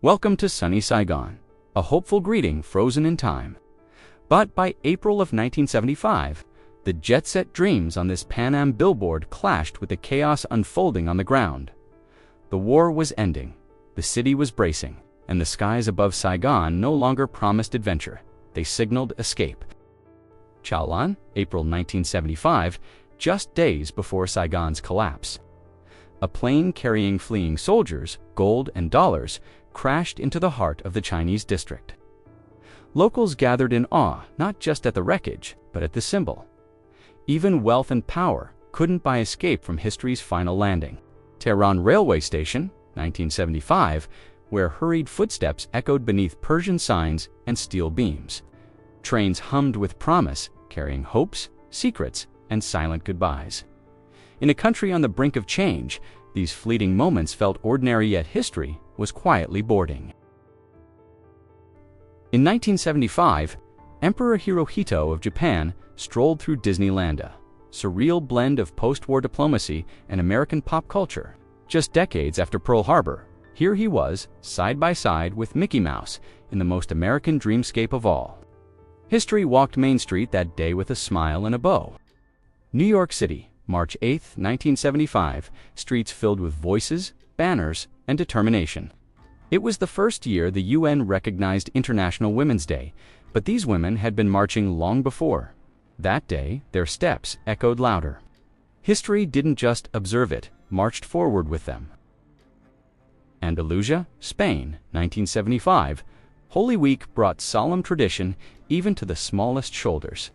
Welcome to sunny Saigon, a hopeful greeting frozen in time. But by April of 1975, the jet-set dreams on this Pan Am billboard clashed with the chaos unfolding on the ground. The war was ending, the city was bracing, and the skies above Saigon no longer promised adventure. They signaled escape. Chaolan, April 1975, just days before Saigon's collapse. A plane carrying fleeing soldiers, gold and dollars, crashed into the heart of the Chinese district. Locals gathered in awe not just at the wreckage, but at the symbol. Even wealth and power couldn't buy escape from history's final landing. Tehran Railway Station, 1975, where hurried footsteps echoed beneath Persian signs and steel beams. Trains hummed with promise, carrying hopes, secrets, and silent goodbyes. In a country on the brink of change, these fleeting moments felt ordinary, yet history was quietly boarding. In 1975, Emperor Hirohito of Japan strolled through Disneyland, a surreal blend of post-war diplomacy and American pop culture. Just decades after Pearl Harbor, here he was, side by side with Mickey Mouse, in the most American dreamscape of all. History walked Main Street that day with a smile and a bow. New York City, March 8, 1975, streets filled with voices, banners, and determination. It was the first year the UN recognized International Women's Day, but these women had been marching long before. That day, their steps echoed louder. History didn't just observe it, marched forward with them. Andalusia, Spain, 1975. Holy Week brought solemn tradition even to the smallest shoulders.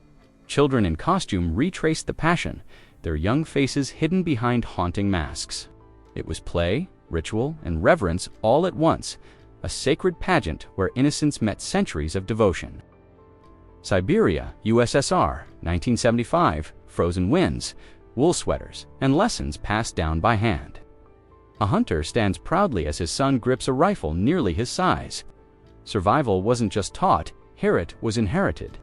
Children in costume retraced the passion, their young faces hidden behind haunting masks. It was play, ritual, and reverence all at once, a sacred pageant where innocence met centuries of devotion. Siberia, USSR, 1975, frozen winds, wool sweaters, and lessons passed down by hand. A hunter stands proudly as his son grips a rifle nearly his size. Survival wasn't just taught, it was inherited.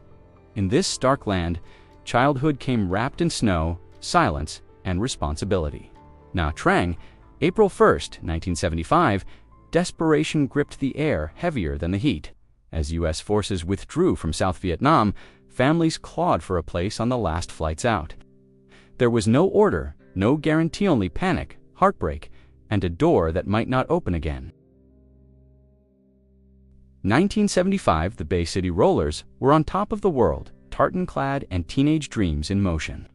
In this stark land, childhood came wrapped in snow, silence, and responsibility. Nha Trang, April 1, 1975, desperation gripped the air heavier than the heat. As U.S. forces withdrew from South Vietnam, families clawed for a place on the last flights out. There was no order, no guarantee, only panic, heartbreak, and a door that might not open again. 1975, the Bay City Rollers were on top of the world, tartan-clad and teenage dreams in motion.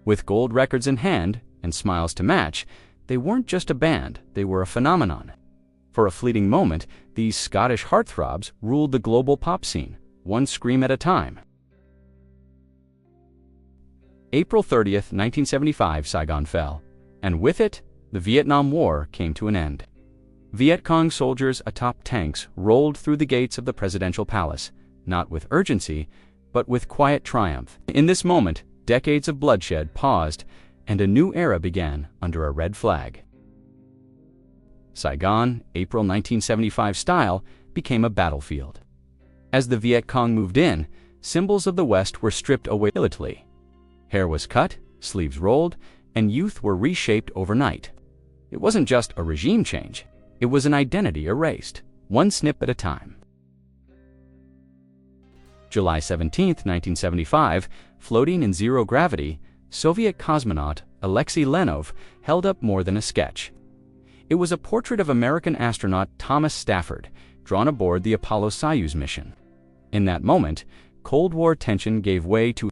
With gold records in hand and smiles to match, they weren't just a band, they were a phenomenon. For a fleeting moment, these Scottish heartthrobs ruled the global pop scene, one scream at a time. April 30, 1975, Saigon fell, and with it, the Vietnam War came to an end. Viet Cong soldiers atop tanks rolled through the gates of the presidential palace, not with urgency, but with quiet triumph. In this moment, decades of bloodshed paused, and a new era began under a red flag. Saigon, April 1975 style, became a battlefield. As the Viet Cong moved in, symbols of the West were stripped away militarily. Hair was cut, sleeves rolled, and youth were reshaped overnight. It wasn't just a regime change, it was an identity erased, one snip at a time. July 17, 1975, floating in zero gravity, Soviet cosmonaut Alexei Leonov held up more than a sketch. It was a portrait of American astronaut Thomas Stafford, drawn aboard the Apollo-Soyuz mission. In that moment, Cold War tension gave way to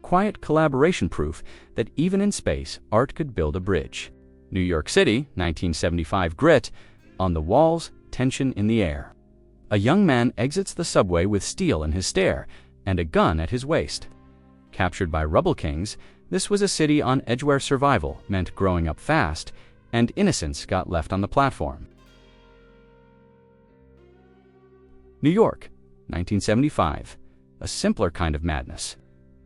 quiet collaboration, proof that even in space, art could build a bridge. New York City, 1975 grit, on the walls, tension in the air. A young man exits the subway with steel in his stare and a gun at his waist. Captured by rubble kings, this was a city on edge where survival meant growing up fast, and innocence got left on the platform. New York, 1975, a simpler kind of madness.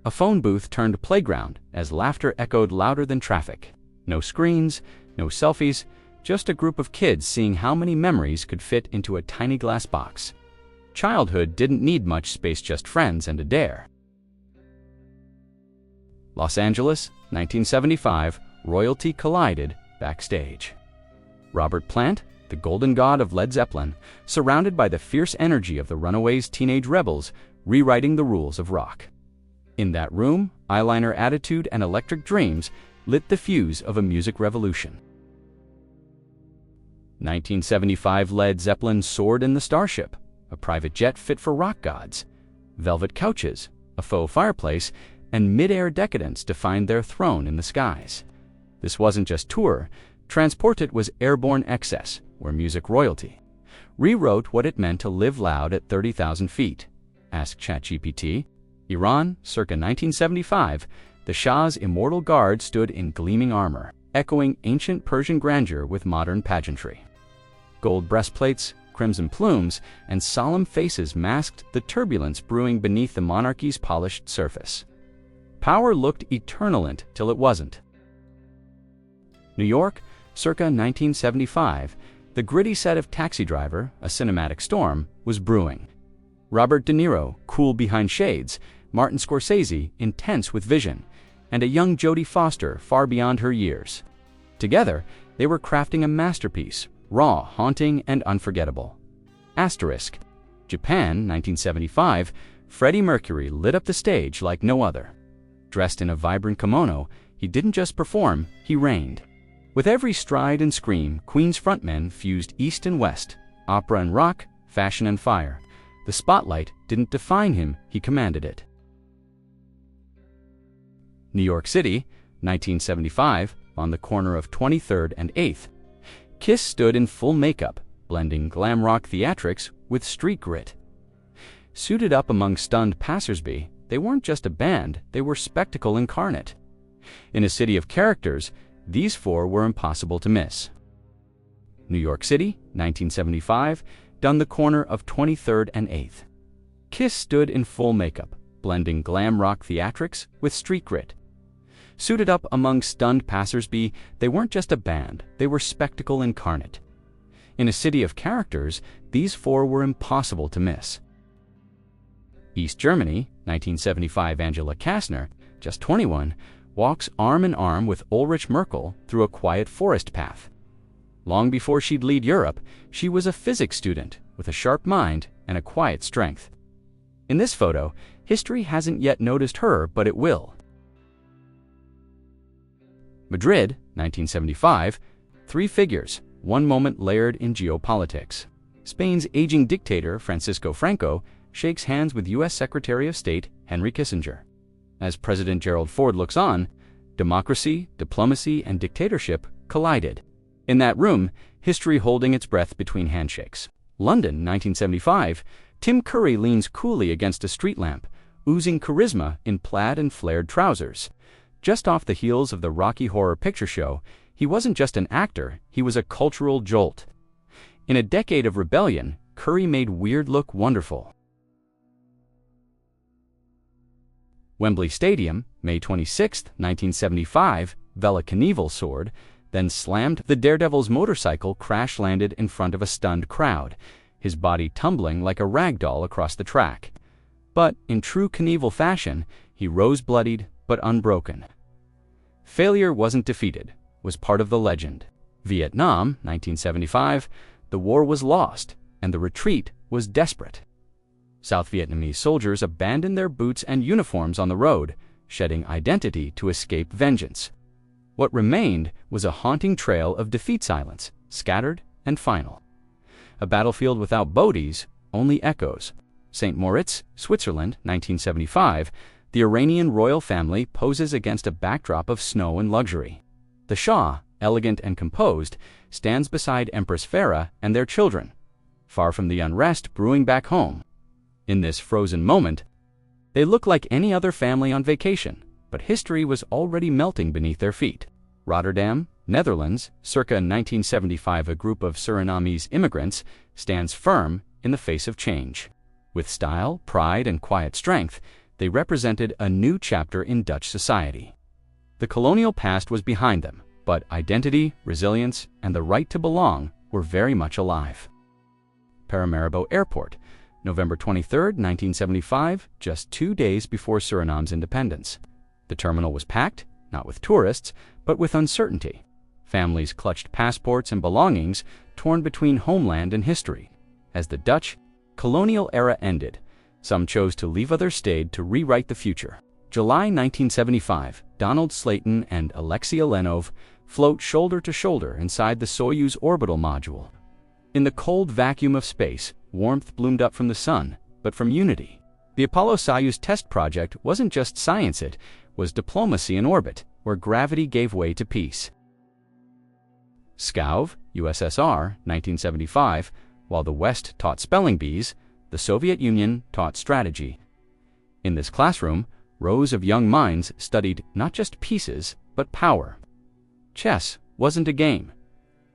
A phone booth turned playground as laughter echoed louder than traffic. No screens, no selfies, just a group of kids seeing how many memories could fit into a tiny glass box. Childhood didn't need much space, just friends and a dare. Los Angeles, 1975, royalty collided backstage. Robert Plant, the golden god of Led Zeppelin, surrounded by the fierce energy of the Runaways' teenage rebels, rewriting the rules of rock. In that room, eyeliner attitude and electric dreams lit the fuse of a music revolution. 1975 Led Zeppelin soared in the Starship, a private jet fit for rock gods. Velvet couches, a faux fireplace, and mid-air decadence defined their throne in the skies. This wasn't just tour. Transported was airborne excess, where music royalty rewrote what it meant to live loud at 30,000 feet. Ask ChatGPT. Iran, circa 1975, the Shah's immortal guard stood in gleaming armor, echoing ancient Persian grandeur with modern pageantry. Gold breastplates, crimson plumes, and solemn faces masked the turbulence brewing beneath the monarchy's polished surface. Power looked eternal till it wasn't. New York, circa 1975, the gritty set of Taxi Driver, a cinematic storm, was brewing. Robert De Niro, cool behind shades, Martin Scorsese, intense with vision, and a young Jodie Foster far beyond her years. Together, they were crafting a masterpiece, raw, haunting, and unforgettable. Asterisk. Japan, 1975, Freddie Mercury lit up the stage like no other. Dressed in a vibrant kimono, he didn't just perform, he reigned. With every stride and scream, Queen's frontmen fused East and West, opera and rock, fashion and fire. The spotlight didn't define him, he commanded it. New York City, 1975, on the corner of 23rd and 8th. Kiss stood in full makeup, blending glam rock theatrics with street grit. Suited up among stunned passersby, they weren't just a band, they were spectacle incarnate. In a city of characters, these four were impossible to miss. New York City, 1975, down the corner of 23rd and 8th. Kiss stood in full makeup, blending glam rock theatrics with street grit. Suited up among stunned passersby, they weren't just a band, they were spectacle incarnate. In a city of characters, these four were impossible to miss. East Germany, 1975 Angela Kastner, just 21, walks arm in arm with Ulrich Merkel through a quiet forest path. Long before she'd lead Europe, she was a physics student with a sharp mind and a quiet strength. In this photo, history hasn't yet noticed her, but it will. Madrid, 1975, three figures, one moment layered in geopolitics. Spain's aging dictator, Francisco Franco, shakes hands with U.S. Secretary of State Henry Kissinger. As President Gerald Ford looks on, democracy, diplomacy, and dictatorship collided. In that room, history holding its breath between handshakes. London, 1975, Tim Curry leans coolly against a street lamp, oozing charisma in plaid and flared trousers. Just off the heels of the Rocky Horror Picture Show, he wasn't just an actor, he was a cultural jolt. In a decade of rebellion, Curry made weird look wonderful. Wembley Stadium, May 26, 1975, Bella Knievel soared, then slammed. The Daredevil's motorcycle crash-landed in front of a stunned crowd, his body tumbling like a rag doll across the track. But, in true Knievel fashion, he rose bloodied but unbroken. Failure wasn't defeated, was part of the legend. Vietnam, 1975, the war was lost, and the retreat was desperate. South Vietnamese soldiers abandoned their boots and uniforms on the road, shedding identity to escape vengeance. What remained was a haunting trail of defeat silence, scattered and final. A battlefield without bodies, only echoes. St. Moritz, Switzerland, 1975, the Iranian royal family poses against a backdrop of snow and luxury. The Shah, elegant and composed, stands beside Empress Farah and their children, far from the unrest brewing back home. In this frozen moment, they look like any other family on vacation, but history was already melting beneath their feet. Rotterdam, Netherlands, circa 1975, a group of Surinamese immigrants stands firm in the face of change. With style, pride, and quiet strength, they represented a new chapter in Dutch society. The colonial past was behind them, but identity, resilience, and the right to belong were very much alive. Paramaribo Airport, November 23, 1975, just 2 days before Suriname's independence. The terminal was packed, not with tourists, but with uncertainty. Families clutched passports and belongings, torn between homeland and history. As the Dutch colonial era ended, some chose to leave, others stayed to rewrite the future. July 1975, Donald Slayton and Alexei Leonov float shoulder to shoulder inside the Soyuz orbital module. In the cold vacuum of space, warmth bloomed up from the sun, but from unity. The Apollo-Soyuz test project wasn't just science, it was diplomacy in orbit, where gravity gave way to peace. Pskov, USSR, 1975. While the West taught spelling bees, the Soviet Union taught strategy. In this classroom, rows of young minds studied not just pieces, but power. Chess wasn't a game.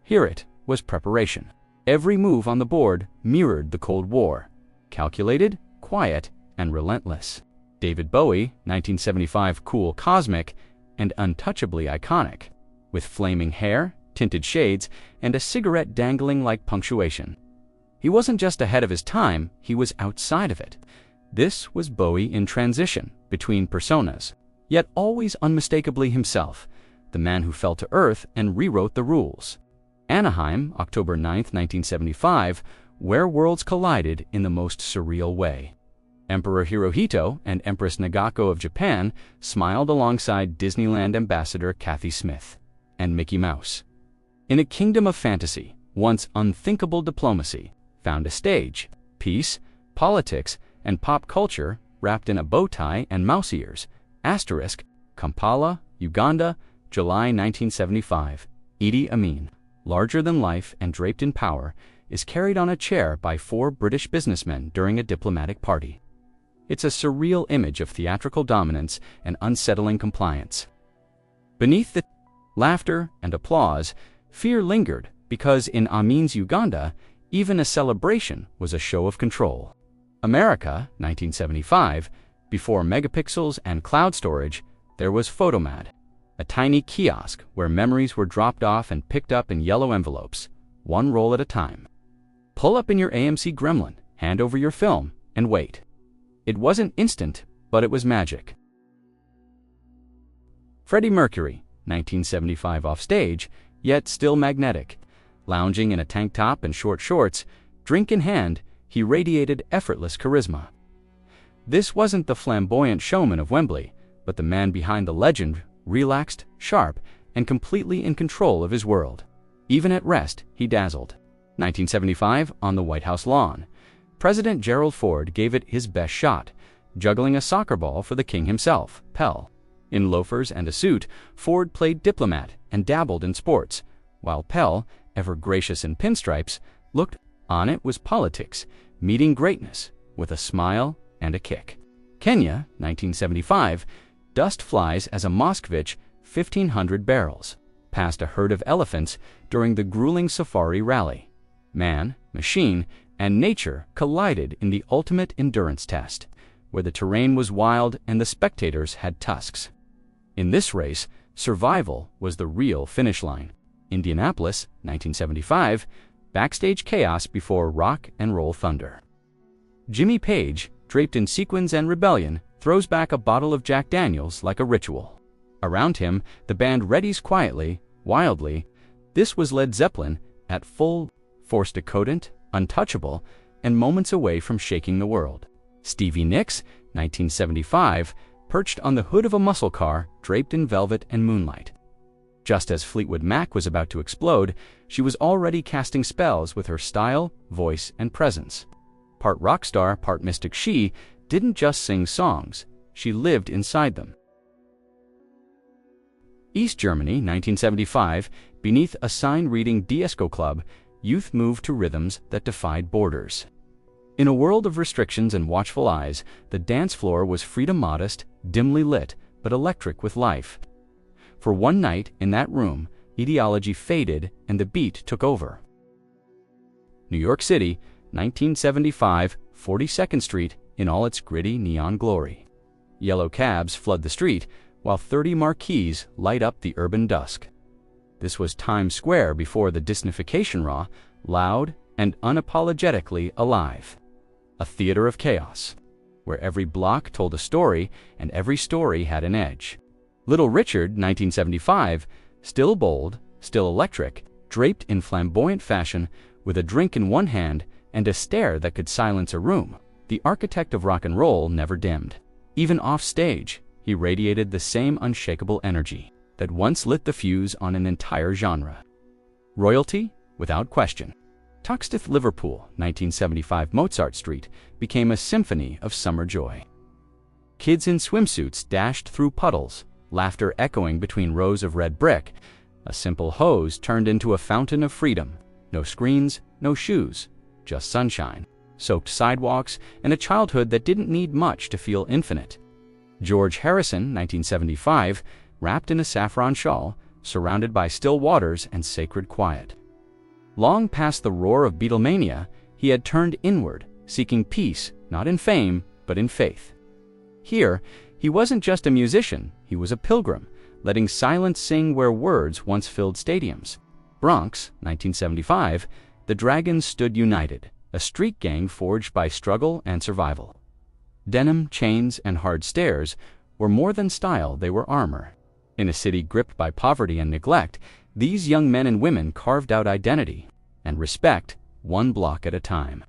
Here it was preparation. Every move on the board mirrored the Cold War, calculated, quiet, and relentless. David Bowie, 1975, cool, cosmic, and untouchably iconic, with flaming hair, tinted shades, and a cigarette dangling like punctuation. He wasn't just ahead of his time, he was outside of it. This was Bowie in transition between personas, yet always unmistakably himself, the man who fell to earth and rewrote the rules. Anaheim, October 9, 1975, where worlds collided in the most surreal way. Emperor Hirohito and Empress Nagako of Japan smiled alongside Disneyland ambassador Kathy Smith and Mickey Mouse. In a kingdom of fantasy, once unthinkable diplomacy found a stage. Peace, politics, and pop culture wrapped in a bow tie and mouse ears. Asterisk, Kampala, Uganda, July 1975. Idi Amin, larger than life and draped in power, is carried on a chair by 4 British businessmen during a diplomatic party. It's a surreal image of theatrical dominance and unsettling compliance. Beneath the laughter and applause, fear lingered because in Amin's Uganda, even a celebration was a show of control. America, 1975, before megapixels and cloud storage, there was Photomad, a tiny kiosk where memories were dropped off and picked up in yellow envelopes, one roll at a time. Pull up in your AMC Gremlin, hand over your film, and wait. It wasn't instant, but it was magic. Freddie Mercury, 1975, off stage, yet still magnetic. Lounging in a tank top and short shorts, drink in hand, he radiated effortless charisma. This wasn't the flamboyant showman of Wembley, but the man behind the legend, relaxed, sharp, and completely in control of his world. Even at rest, he dazzled. 1975, on the White House lawn, President Gerald Ford gave it his best shot, juggling a soccer ball for the king himself, Pell. In loafers and a suit, Ford played diplomat and dabbled in sports, while Pell, ever gracious in pinstripes, looked on. It was politics, meeting greatness, with a smile and a kick. Kenya, 1975, dust flies as a Moskvich 1,500 barrels past a herd of elephants during the grueling safari rally. Man, machine, and nature collided in the ultimate endurance test, where the terrain was wild and the spectators had tusks. In this race, survival was the real finish line. Indianapolis, 1975, backstage chaos before rock and roll thunder. Jimmy Page, draped in sequins and rebellion, throws back a bottle of Jack Daniels like a ritual. Around him, the band readies quietly, wildly. This was Led Zeppelin at full force, decadent, untouchable, and moments away from shaking the world. Stevie Nicks, 1975, perched on the hood of a muscle car draped in velvet and moonlight. Just as Fleetwood Mac was about to explode, she was already casting spells with her style, voice, and presence. Part rock star, part mystic, she didn't just sing songs, she lived inside them. East Germany, 1975, beneath a sign reading Disco Club, youth moved to rhythms that defied borders. In a world of restrictions and watchful eyes, the dance floor was freedom modest, dimly lit, but electric with life. For one night in that room, ideology faded and the beat took over. New York City, 1975, 42nd Street in all its gritty neon glory. Yellow cabs flood the street, while 30 marquees light up the urban dusk. This was Times Square before the Disneyfication raw, loud and unapologetically alive. A theater of chaos, where every block told a story and every story had an edge. Little Richard, 1975, still bold, still electric, draped in flamboyant fashion, with a drink in one hand and a stare that could silence a room. The architect of rock and roll never dimmed. Even off stage, he radiated the same unshakable energy that once lit the fuse on an entire genre. Royalty, without question. Toxteth, Liverpool, 1975. Mozart Street became a symphony of summer joy. Kids in swimsuits dashed through puddles, laughter echoing between rows of red brick. A simple hose turned into a fountain of freedom. No screens, no shoes, just sunshine, soaked sidewalks, and a childhood that didn't need much to feel infinite. George Harrison, 1975, wrapped in a saffron shawl, surrounded by still waters and sacred quiet. Long past the roar of Beatlemania, he had turned inward, seeking peace, not in fame, but in faith. Here, he wasn't just a musician, he was a pilgrim, letting silence sing where words once filled stadiums. Bronx, 1975, the Dragons stood united, a street gang forged by struggle and survival. Denim, chains, and hard stares were more than style, they were armor. In a city gripped by poverty and neglect, these young men and women carved out identity and respect, one block at a time.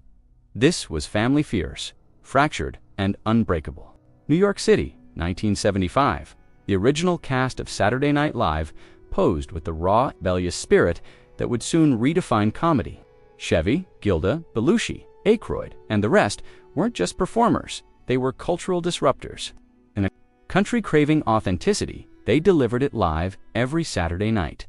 This was family fierce, fractured, and unbreakable. New York City, 1975. The original cast of Saturday Night Live posed with the raw, rebellious spirit that would soon redefine comedy. Chevy, Gilda, Belushi, Aykroyd, and the rest weren't just performers, they were cultural disruptors. In a country craving authenticity, they delivered it live every Saturday night.